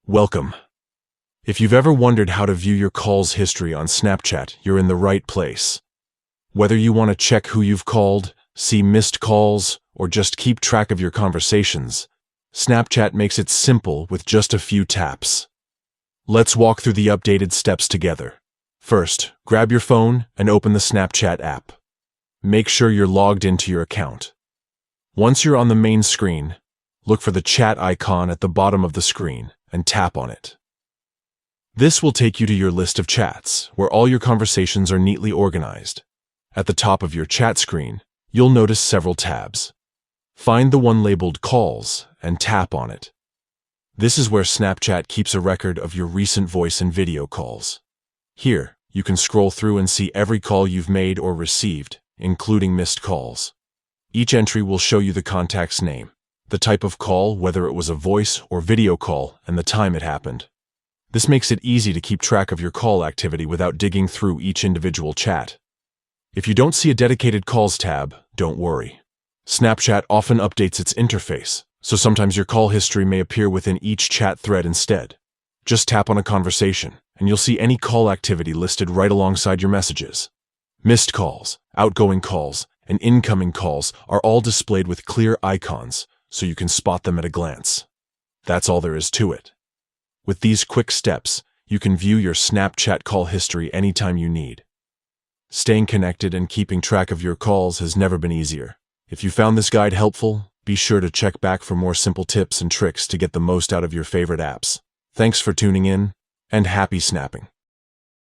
Welcome. If you've ever wondered how to view your calls history on Snapchat, you're in the right place. Whether you want to check who you've called, see missed calls, or just keep track of your conversations, Snapchat makes it simple with just a few taps. Let's walk through the updated steps together. First, grab your phone and open the Snapchat app. Make sure you're logged into your account. Once you're on the main screen, look for the chat icon at the bottom of the screen and tap on it. This will take you to your list of chats, where all your conversations are neatly organized. At the top of your chat screen, you'll notice several tabs. Find the one labeled Calls and tap on it. This is where Snapchat keeps a record of your recent voice and video calls. Here, you can scroll through and see every call you've made or received, including missed calls. Each entry will show you the contact's name, the type of call, whether it was a voice or video call, and the time it happened. This makes it easy to keep track of your call activity without digging through each individual chat. If you don't see a dedicated Calls tab, don't worry. Snapchat often updates its interface, so sometimes your call history may appear within each chat thread instead. Just tap on a conversation, and you'll see any call activity listed right alongside your messages. Missed calls, outgoing calls, and incoming calls are all displayed with clear icons, so you can spot them at a glance. That's all there is to it. With these quick steps, you can view your Snapchat call history anytime you need. Staying connected and keeping track of your calls has never been easier. If you found this guide helpful, be sure to check back for more simple tips and tricks to get the most out of your favorite apps. Thanks for tuning in, and happy snapping.